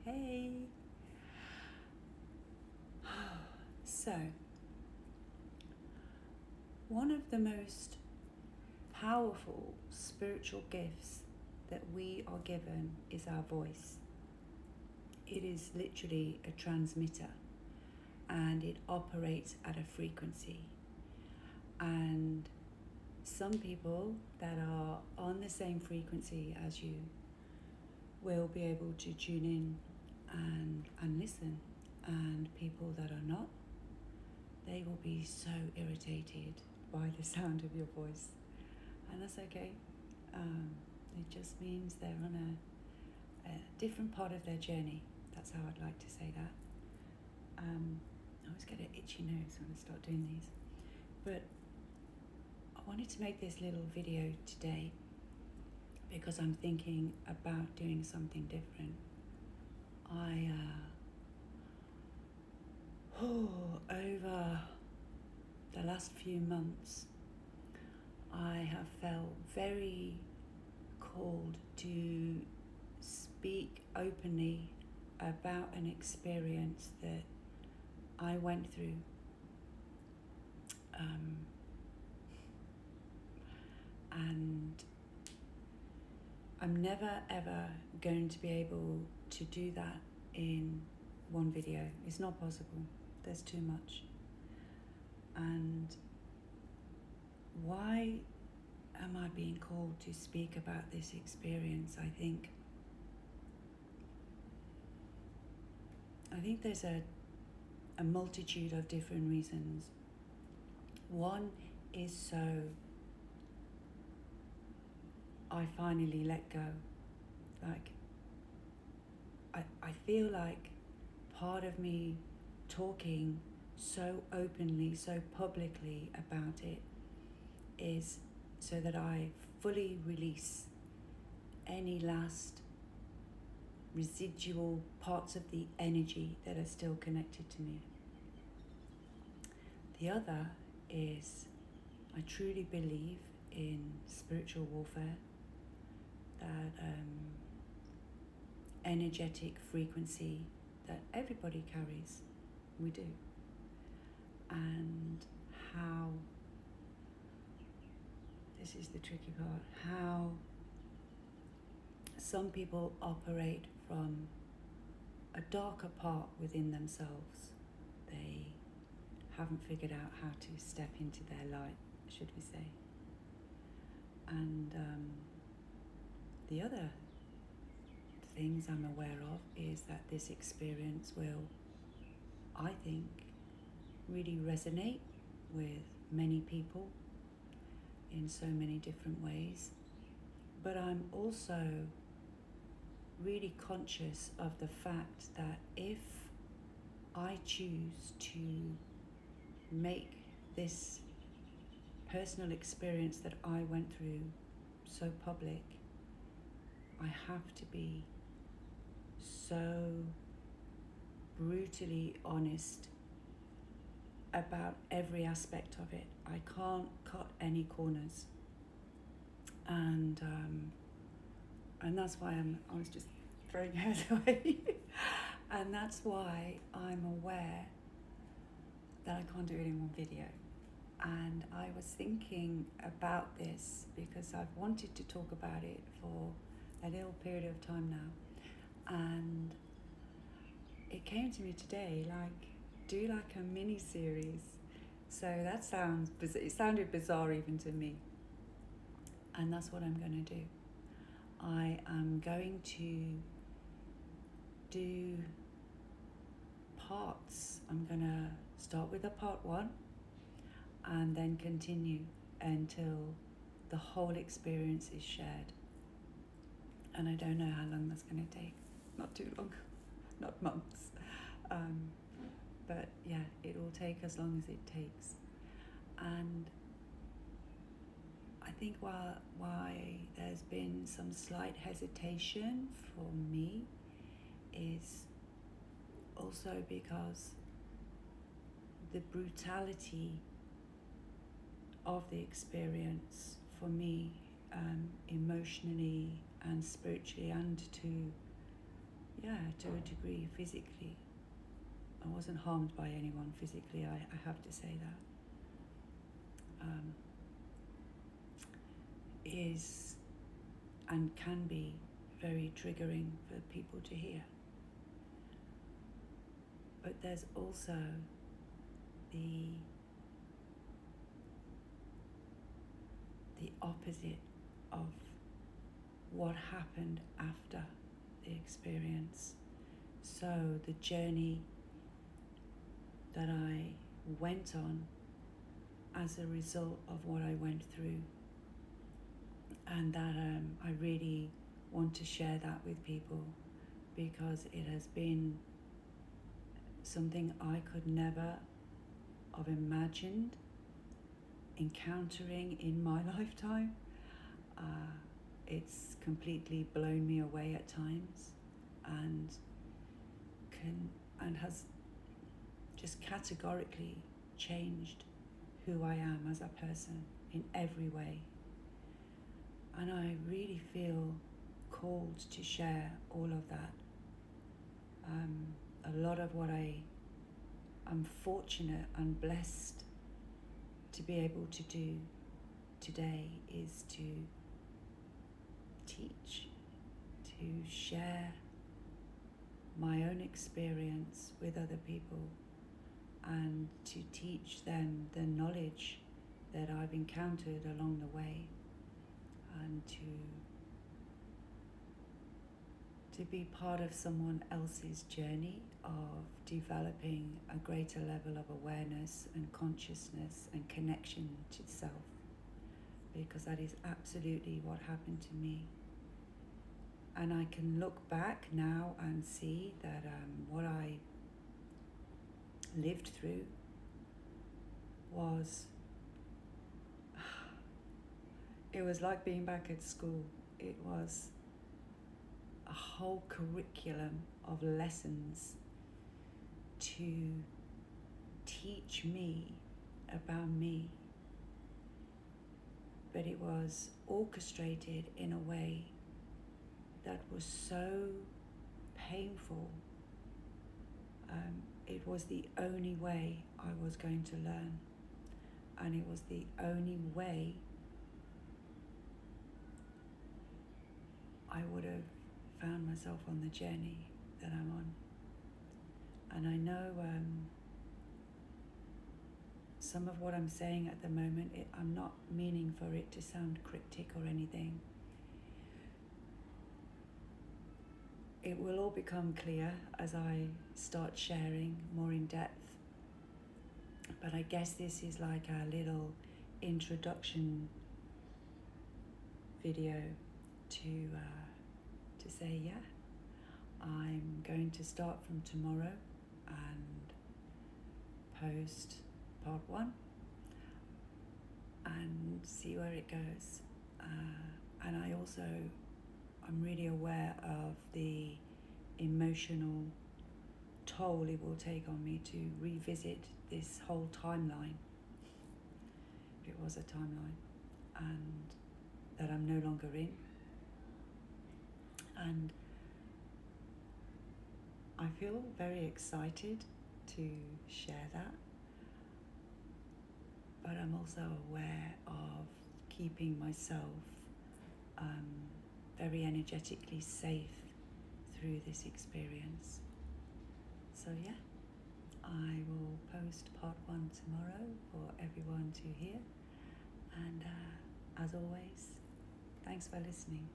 Hey! So, one of the most powerful spiritual gifts that we are given is our voice. It is literally a transmitter and it operates at a frequency. And some people that are on the same frequency as you will be able to tune in and listen. And people that are not, they will be so irritated by the sound of your voice. And that's okay. It just means they're on a different part of their journey. That's how I'd like to say that. I always get an itchy nose when I start doing these. But I wanted to make this little video today because I'm thinking about doing something different. Over the last few months, I have felt very called to speak openly about an experience that I went through. And I'm never ever going to be able to do that in one video. It's not possible. There's too much. And why am I being called to speak about this experience? I think there's a multitude of different reasons. One is so I finally let go. I feel like part of me talking so openly, so publicly about it is so that I fully release any last residual parts of the energy that are still connected to me. The other is I truly believe in spiritual warfare, that energetic frequency that everybody carries. We do. And how, this is the tricky part, how some people operate from a darker part within themselves. They haven't figured out how to step into their light, should we say. And the other things I'm aware of is that this experience will, I think, really resonate with many people in so many different ways. But I'm also really conscious of the fact that if I choose to make this personal experience that I went through so public, I have to be so brutally honest about every aspect of it. I can't cut any corners. And that's why I was just throwing hers away. And that's why I'm aware that I can't do it in one video. And I was thinking about this because I've wanted to talk about it for a little period of time now. And it came to me today, do a mini series. So that it sounded bizarre even to me. And that's what I'm going to do. I am going to do parts. I'm going to start with a part 1 and then continue until the whole experience is shared. And I don't know how long that's going to take. Not too long, not months. But yeah, it will take as long as it takes. And I think why there's been some slight hesitation for me is also because the brutality of the experience for me, emotionally and spiritually, and to to a degree, physically. I wasn't harmed by anyone physically, I have to say that. Is and can be very triggering for people to hear. But there's also the opposite of what happened after the experience. So the journey that I went on as a result of what I went through, and that I really want to share that with people, because it has been something I could never have imagined encountering in my lifetime. It's completely blown me away at times, and has just categorically changed who I am as a person in every way. And I really feel called to share all of that. A lot of what I'm fortunate and blessed to be able to do today is to teach, to share my own experience with other people, and to teach them the knowledge that I've encountered along the way, and to be part of someone else's journey of developing a greater level of awareness and consciousness and connection to self, because that is absolutely what happened to me. And I can look back now and see that what I lived through was, it was like being back at school. It was a whole curriculum of lessons to teach me about me. But it was orchestrated in a way that was so painful. It was the only way I was going to learn, and it was the only way I would have found myself on the journey that I'm on. And I know some of what I'm saying at the moment, I'm not meaning for it to sound cryptic or anything. It will all become clear as I start sharing more in depth. But I guess this is like a little introduction video to say, yeah, I'm going to start from tomorrow and post part 1 and see where it goes. And I'm really aware of the emotional toll it will take on me to revisit this whole timeline, if it was a timeline, and that I'm no longer in. And I feel very excited to share that, but I'm also aware of keeping myself very energetically safe through this experience. So yeah, I will post part 1 tomorrow for everyone to hear, and as always, thanks for listening.